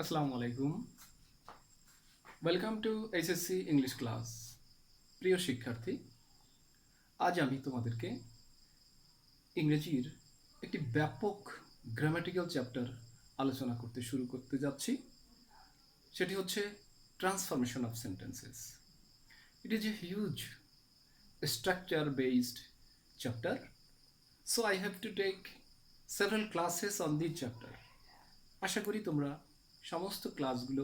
আসসালামু আলাইকুম। Welcome to HSC English class. প্রিয় শিক্ষার্থী, আজ আমি তোমাদেরকে ইংরেজির একটি ব্যাপক গ্রামাটিক্যাল চ্যাপ্টার আলোচনা করতে যাচ্ছি। সেটি হচ্ছে transformation of sentences. It is a huge structure based chapter, so I have to take several classes on this chapter. আশা করি তোমরা সমস্ত ক্লাসগুলো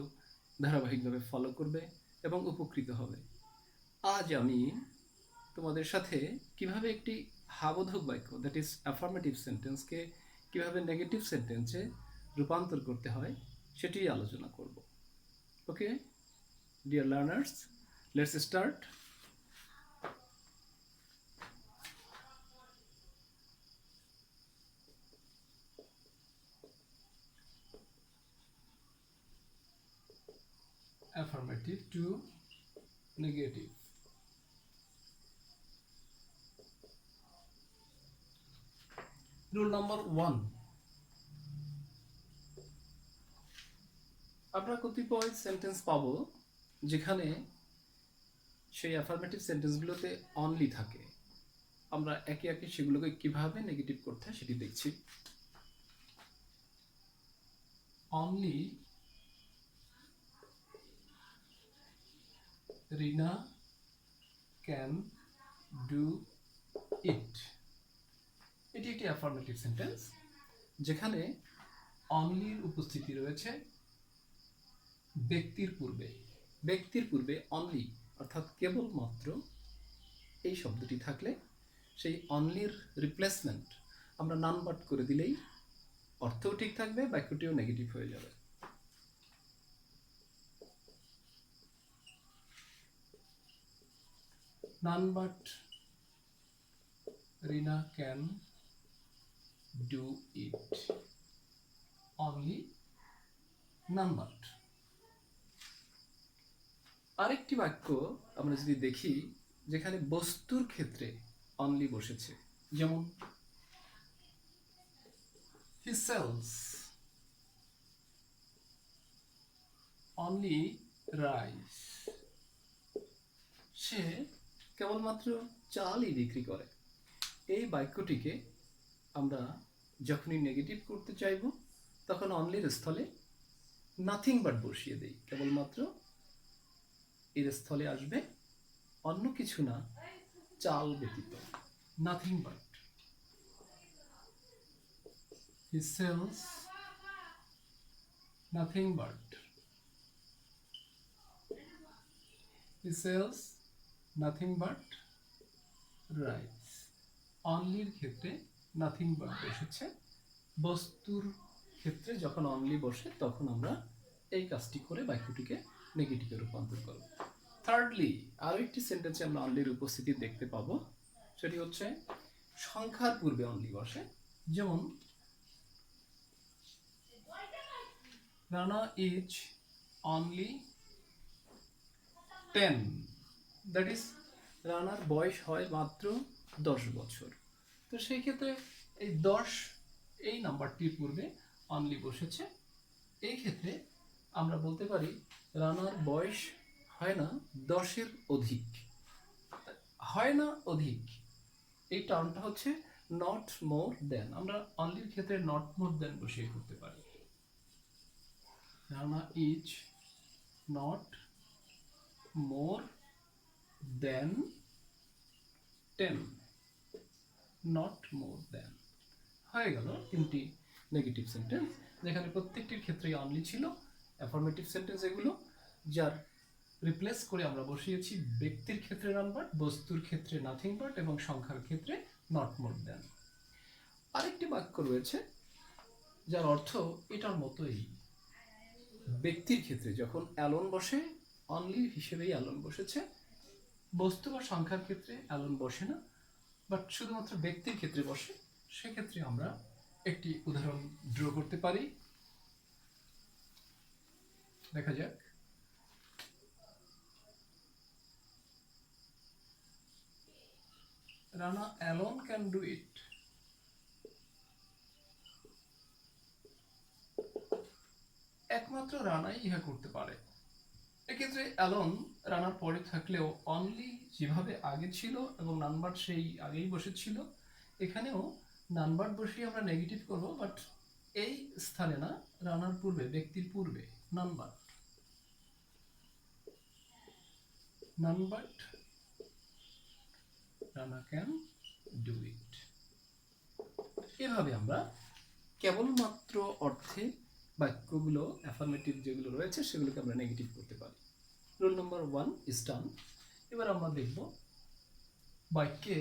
ধারাবাহিকভাবে ফলো করবে এবং উপকৃত হবে। আজ আমি তোমাদের সাথে কিভাবে একটি হাবোধক বাক্য, দ্যাট ইজ অ্যাফার্মেটিভ সেন্টেন্সকে কিভাবে নেগেটিভ সেন্টেন্সে রূপান্তর করতে হয় সেটি আলোচনা করব। Okay dear learners, let's start. Affirmative to negative. Rule number 1, আমরা কতিপয় সেন্টেন্স পাবো যেখানে সেই অ্যাফার্মেটিভ সেন্টেন্সগুলোতে অনলি থাকে। আমরা একে একে সেগুলোকে কিভাবে নেগেটিভ করতে হয় সেটি দেখছি। Only Rina can do it, এটি একটি অ্যাফার্মেটিভ সেন্টেন্স যেখানে অনলির উপস্থিতি রয়েছে ব্যক্তির পূর্বে অনলি অর্থাৎ কেবলমাত্র এই শব্দটি থাকলে সেই অনলির রিপ্লেসমেন্ট আমরা নান বাট করে দিলেই অর্থও ঠিক থাকবে, বাক্যটিও নেগেটিভ হয়ে যাবে। None but Rina can do it. Only none but. আরেকটি বাক্য আমরা যদি দেখি যেখানে বস্তুর ক্ষেত্রে অনলি বসেছে, যেমন he sells only rice, সে কেবলমাত্র চালই বিক্রি করে। এই বাক্যটিকে আমরা যখনই নেগেটিভ করতে চাইব তখন অনলির স্থলে নাথিং বাট বসিয়ে দেই, কেবলমাত্র এর স্থলে আসবে অন্য কিছু না, চাল ব্যতীত, nothing but. He sells nothing but, he sells nothing but rice. অনলির ক্ষেত্রে নাথিং বাট বসেছে, বস্তুর ক্ষেত্রে যখন অনলি বসে তখন আমরা এই কাজটি করে বাক্যটিকে নেগেটিভে রূপান্তর করব। থার্ডলি, আরও একটি সেন্টেন্সে আমরা অনলির উপস্থিতি দেখতে পাবো, সেটি হচ্ছে সংখ্যার পূর্বে অনলি বসে। যেমন Rana is only 10, that is রানার বয়স হয় মাত্র 10 বছর। তো সেই ক্ষেত্রে এই 10 এই নাম্বারটির পূর্বে অনলি বসেছে। এই ক্ষেত্রে আমরা বলতে পারি রানার বয়স হয় না 10-এর অধিক। হয় না অধিক, এই টার্মটা হচ্ছে নট মোর দেন। আমরা অনলির ক্ষেত্রে নট মোর দেন বসিয়ে করতে পারি। Rana is not more than 10, not more than. হয়ে গেল তিনটি নেগেটিভ সেন্টেন্স, যেখানে প্রত্যেকটির ক্ষেত্রেই অনলি ছিল। অ্যাফার্মেটিভ সেন্টেন্স এগুলো, যার রিপ্লেস করে আমরা বসিয়েছি ব্যক্তির ক্ষেত্রে নান বাট, বস্তুর ক্ষেত্রে নাথিং বাট এবং সংখ্যার ক্ষেত্রে নট মোর দেন। আরেকটি বাক্য রয়েছে যার অর্থ এটার মতোই। ব্যক্তির ক্ষেত্রে যখন অ্যালোন বসে, অনলি হিসেবেই অ্যালোন বসেছে। বস্তু বা সংখ্যার ক্ষেত্রে অ্যালোন বসে না, বাট শুধুমাত্র ব্যক্তির ক্ষেত্রে বসে। সেক্ষেত্রে আমরা একটি উদাহরণ ড্র করতে পারি, দেখা যাক। Rana alone can do it. একমাত্র রানাই ইহা করতে পারে। এক্ষেত্রে অ্যালন রানার পরে থাকলেও অনলি যেভাবে আগে ছিল এবং নাম্বার সেই আগেই বসেছিল, এখানেও নাম্বার বসিয়ে আমরা নেগেটিভ করব, বাট এই স্থানে না, রানার পূর্বে, ব্যক্তির পূর্বে number Rana can do it. এভাবে আমরা কেবলমাত্র অর্থে বাক্যগুলো অ্যাফার্মেটিভ যেগুলো রয়েছে সেগুলোকে আমরা নেগেটিভ করতে পারি। Rule number 1 is done. এবার আমরা দেখব বাক্যে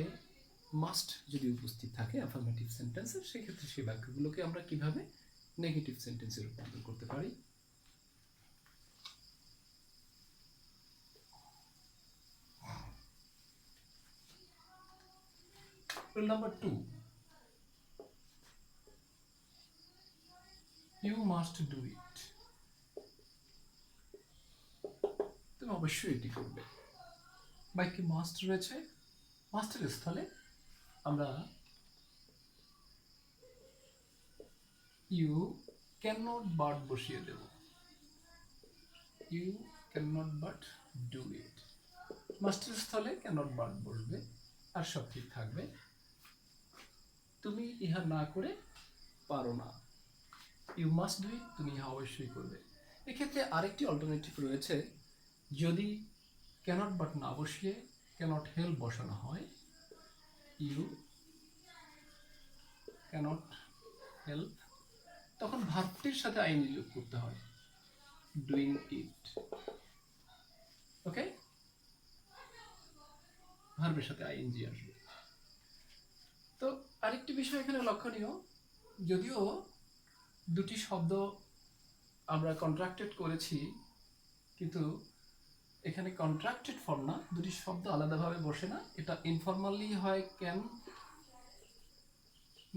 মাস্ট যদি উপস্থিত থাকে অ্যাফার্মেটিভ সেন্টেন্সে, সেক্ষেত্রে সেই বাক্যগুলোকে আমরা কিভাবে নেগেটিভ সেন্টেন্সে রূপান্তর করতে পারি। Rule number 2, you must do it. তুমি অবশ্যই এটি করবে। বাক্যে মাস্ট রয়েছে, মাস্টের স্থলে আমরা ইউ ক্যান নট বাট বসিয়ে দেব। You can not but do it. মাস্টের স্থলে ক্যান নট বাট বসবে, আর সব ঠিক থাকবে। তুমি ইহা না করে পারো না। ইউ মাস্ট ডু ইট, তুমি ইহা অবশ্যই করবে। এক্ষেত্রে আরেকটি অল্টারনেটিভ রয়েছে, যদি ক্যানট বাট না বসিয়ে ক্যানট হেল্প বসানো হয়, ইউ ক্যানট হেল্প, তখন ভার্বটির সাথে আইএনজি যোগ করতে হয়, ডুইং ইট। ওকে, ভার্বের সাথে আইএনজি আসবে। তো আরেকটি বিষয় এখানে লক্ষণীয়, যদিও দুটি শব্দ আমরা কন্ট্রাক্টেড করেছি, কিন্তু এখানে কন্ট্রাক্টেড ফর্ম না, দুটি শব্দ আলাদাভাবে বসে না, এটা ইনফর্মালি হয় ক্যান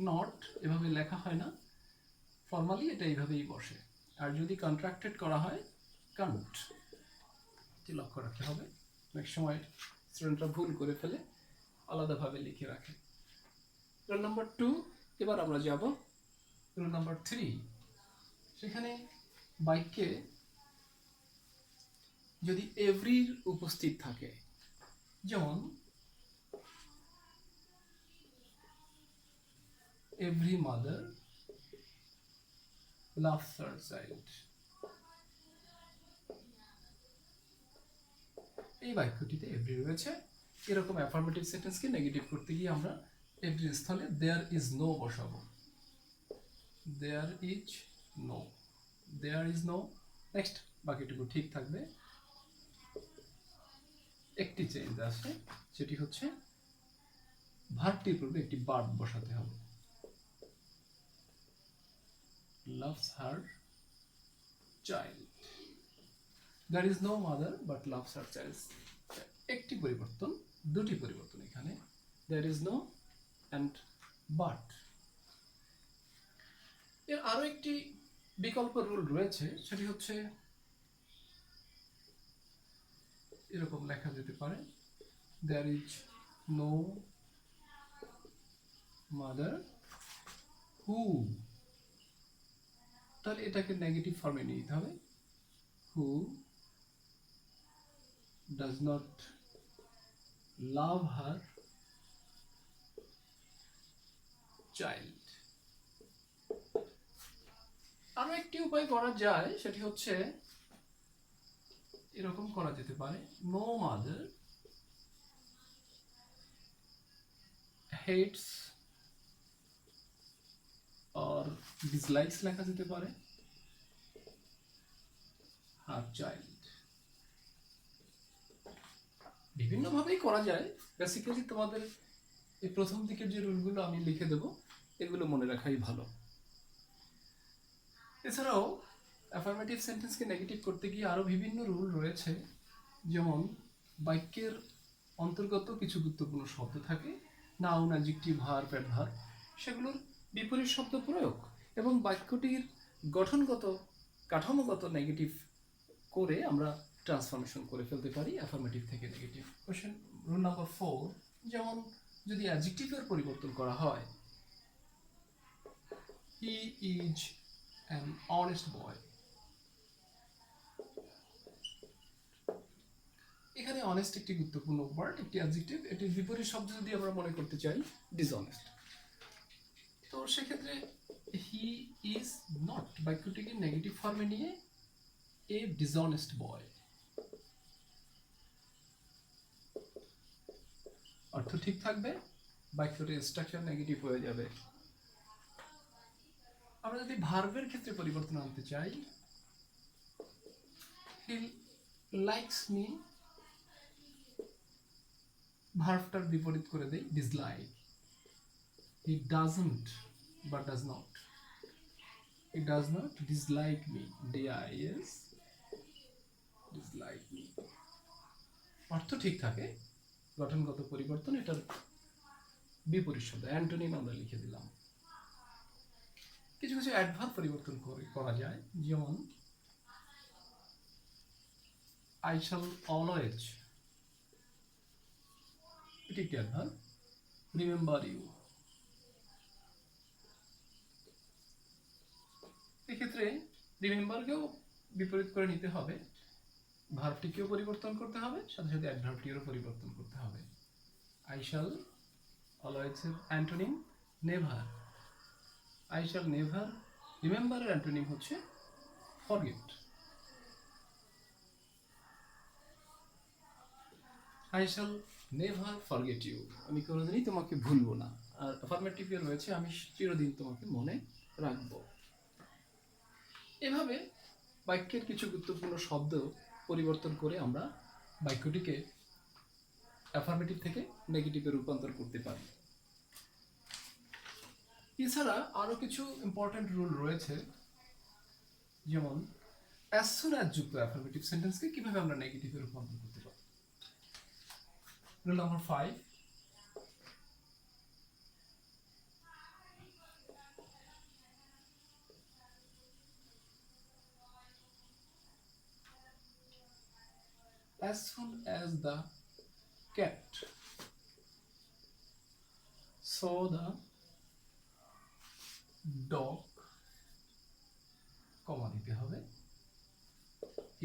নট, এভাবে লেখা হয় না, ফর্মালি এটা এইভাবেই বসে। আর যদি কন্ট্রাক্টেড করা হয় কান্ট, এটি লক্ষ্য রাখতে হবে। অনেক সময় স্টুডেন্টরা ভুল করে ফেলে, আলাদাভাবে লিখে রাখে। রুল নাম্বার 2, এবার আমরা যাব রুল নাম্বার 3। সেখানে বাক্যে যদি এভরির উপস্থিত থাকে, যেমন every mother loves her child, এই বাক্যটিতে এভরি রয়েছে। এরকম অ্যাফার্মেটিভ সেন্টেন্সকে নেগেটিভ করতে গিয়ে আমরা এভরির স্থলে দেয়ার ইজ নো বসাবো। There is no, there is no. Next, বাকিটুকু ঠিক থাকবে। একটি চেঞ্জ আছে, সেটি হচ্ছে ভার্বটির পূর্বে একটি বার্ব বসাতে হবে। loves her child, there is no mother but loves her child। একটি পরিবর্তন, দুটি পরিবর্তন এখানে, there is no and but। এর আরো একটি বিকল্প রুল রয়েছে, সেটি হচ্ছে এরকম লেখা যেতে পারে, there is no mother who, তাহলে এটাকে নেগেটিভ ফর্মে নিতে হবে, who does not love her child। আরো একটি উপায় করা যায়, সেটি হচ্ছে এরকম করা যেতে পারে, no mother hates or dislikes লেখা যেতে পারে her child। বিভিন্নভাবেই করা যায়। বেসিক্যালি তোমাদের এই প্রথম দিকের যে রুলগুলো আমি লিখে দেব, এগুলো মনে রাখাই ভালো। এছাড়াও অ্যাফার্মেটিভ সেন্টেন্সকে নেগেটিভ করতে গিয়ে আরো বিভিন্ন রুল রয়েছে, যেমন বাক্যের অন্তর্গত কিছু গুরুত্বপূর্ণ শব্দ থাকে, নাউন, অ্যাডজেক্টিভ, ভার্ব, অ্যাডভার্ব, সেগুলোর বিপরীত শব্দ প্রয়োগ এবং বাক্যটির গঠনগত, কাঠামোগত নেগেটিভ করে আমরা ট্রান্সফরমেশন করে ফেলতে পারি অ্যাফার্মেটিভ থেকে নেগেটিভ। কোশ্চেন রুল নাম্বার 4, যেমন যদি অ্যাডজেক্টিভের পরিবর্তন করা হয়, he is an honest boy, এখানে অনেস্ট একটি গুরুত্বপূর্ণ ওয়ার্ড, একটি অ্যাডজেক্টিভ। এটির বিপরীত শব্দ যদি আমরা মনে করতে চাই ডিসঅনেস্ট, তো সেক্ষেত্রে হি ইজ নট বাক্যটিকে নেগেটিভ ফর্মে নিয়ে এ ডিসঅনেস্ট বয়, অর্থ ঠিক থাকবে, বাক্যটির স্ট্রাকচার নেগেটিভ হয়ে যাবে। আমরা যদি ভার্বের ক্ষেত্রে পরিবর্তন আনতে চাই, হি লাইকস মি, ভার্বটার বিপরীত করে দেই ডিসলাইক। হি ডাজন্ট বা does not, he does not dislike me, DIS dislike me, অর্থ ঠিক থাকে, গঠনগত পরিবর্তন এটার বিপরীত শব্দ অ্যান্টোনিম আমরা লিখে দিলাম। কিছু কিছু অ্যাডভার্ব পরিবর্তন করা যায়, যেমন আই শ্যাল অলওয়েজ, এটি একটি অ্যাডভার্ব। রিমেম্বার ইউ, এক্ষেত্রে রিমেম্বারকেও বিপরীত করে নিতে হবে, ভার্বটিকেও পরিবর্তন করতে হবে, সাথে সাথে অ্যাডভার্বটিরও পরিবর্তন করতে হবে। আই শ্যাল অলওয়েজ এর antonym never, I shall never রিমেম্বারের অ্যান্টোনিম হচ্ছে forget. I shall never forget you, আমি কোনোদিনই তোমাকে ভুলবো না। আর অ্যাফার্মেটিভে রয়েছে আমি চিরদিন তোমাকে মনে রাখবো। এভাবে বাক্যের কিছু গুরুত্বপূর্ণ শব্দ পরিবর্তন করে আমরা বাক্যটিকে অ্যাফার্মেটিভ থেকে নেগেটিভে রূপান্তর করতে পারি। এছাড়া আরো কিছু ইম্পর্টেন্ট রুল রয়েছে, যেমন অ্যাজ সুন অ্যাজ যুক্ত অ্যাফার্মেটিভ সেন্টেন্সকে কিভাবে আমরা নেগেটিভে রূপান্তর করতে পারি। Rule number 5, as soon as the cat saw the dog, কমা দিতে হবে,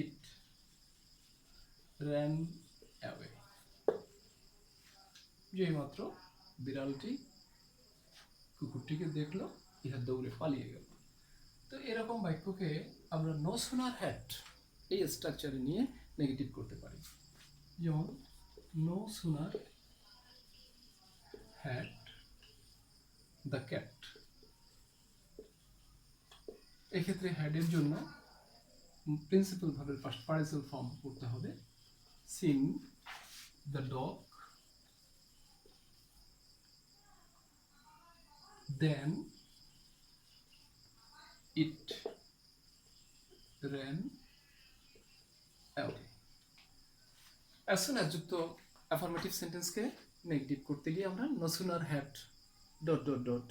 it ran away, যেই মাত্র বিড়ালটি কুকুরটিকে দেখলো ইহা দৌড়ে পালিয়ে গেল। তো এরকম বাক্যকে আমরা নো সুনার হ্যাড এই স্ট্রাকচারে নিয়ে নেগেটিভ করতে পারি, যেমন no sooner had the cat. এক্ষেত্রে হ্যাডের জন্য প্রিন্সিপাল ভাবে ফার্স্ট পার্টিসিপল ফর্ম করতে হবে, seeing the dog, then it ran away। as soon as যুক্ত অ্যাফার্মেটিভ সেন্টেন্সকে নেগেটিভ করতে গিয়ে আমরা no sooner had dot dot dot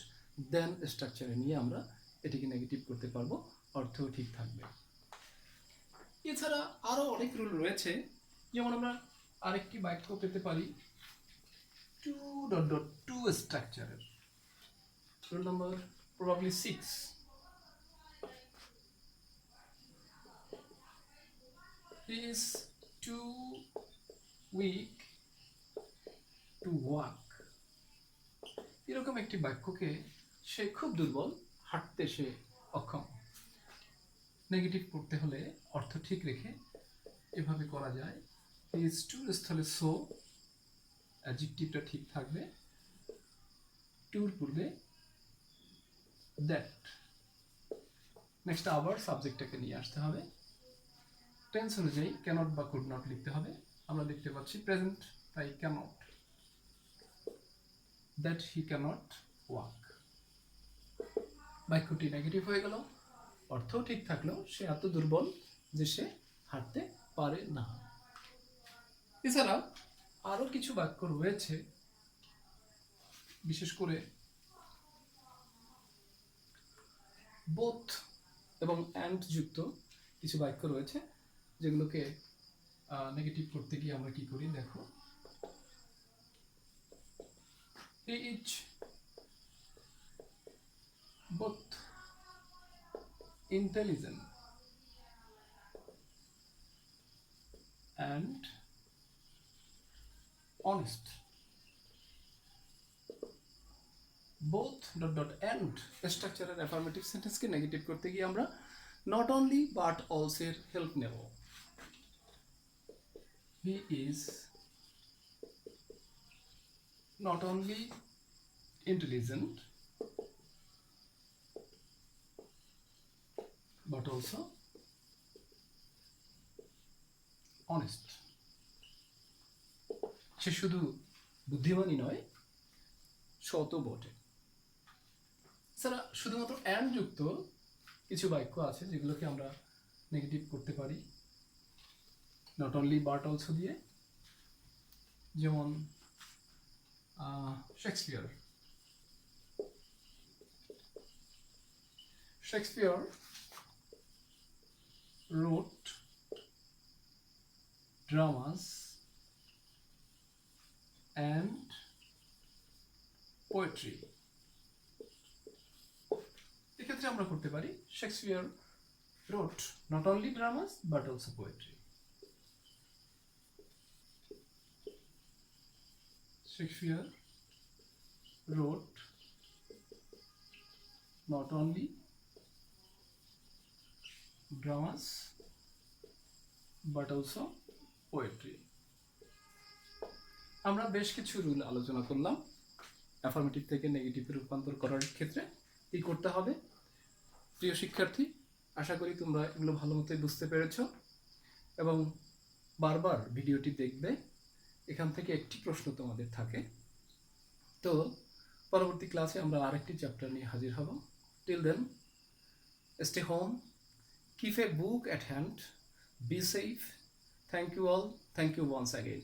then স্ট্রাকচারে নিয়ে আমরা এটিকে নেগেটিভ করতে পারবো, অর্থও ঠিক থাকবে। এছাড়া আরো অনেক রুল রয়েছে, যেমন আমরা আরেকটি বাক্য পেতে পারি টু ডট ডট টু স্ট্রাকচারের। Rule number probably 6, he is too weak to walk। এরকম একটি বাক্যকে সে খুব দুর্বল, হাঁটতে সে অক্ষম, নেগেটিভ করতে হলে অর্থ ঠিক রেখে এভাবে করা যায়, he is too স্থলে so, অ্যাডজেক্টিভটা ঠিক থাকবে, টুর পূর্বে দ্যাট, নেক্সট আবার সাবজেক্টটাকে নিয়ে আসতে হবে, টেন্স অনুযায়ী ক্যানট বা কুড নট লিখতে হবে। আমরা দেখতে পাচ্ছি প্রেজেন্ট, তাই cannot, that he cannot walk, বাক্যটি নেগেটিভ হয়ে গেল, অর্থ ঠিক থাকলেও সে এত দুর্বল যে সে হাঁটতে পারে না। এছাড়া আরো কিছু বাক্য রয়েছে, বিশেষ করে বোথ এবং অ্যান্ড যুক্ত কিছু বাক্য রয়েছে, যেগুলোকে নেগেটিভ করতে গিয়ে আমরা কি করি দেখো, he is both intelligent and honest. Both dot dot and স্ট্রাকচারের অ্যাফার্মেটিভ সেন্টেন্সকে নেগেটিভ করতে গিয়ে আমরা নট অনলি বাট অলসো এর হেল্প নেব। He is not only intelligent but also honest. সে শুধু বুদ্ধিমানই নয়, সৎও বটে। স্যার শুধুমাত্র অ্যান্ড যুক্ত কিছু বাক্য আছে যেগুলোকে আমরা নেগেটিভ করতে পারি নট অনলি বাট অলসো দিয়ে, যেমন Shakespeare wrote dramas and poetry. এক্ষেত্রে আমরা করতে পারি Shakespeare wrote not only dramas but also poetry. Shakespeare wrote not only dramas but also poetry. আমরা বেশ কিছু রুল আলোচনা করলাম অ্যাফার্মেটিভ থেকে নেগেটিভে রূপান্তর করার ক্ষেত্রে কি করতে হবে। প্রিয় শিক্ষার্থী, আশা করি তোমরা এগুলো ভালো মতোই বুঝতে পেরেছো এবং বারবার ভিডিওটি দেখবে। এখান থেকে একটি প্রশ্ন তোমাদের থাকে। তো পরবর্তী ক্লাসে আমরা আরেকটি চ্যাপ্টার নিয়ে হাজির হব। Till then, stay home, keep a book at hand, be safe. Thank you all. Thank you once again.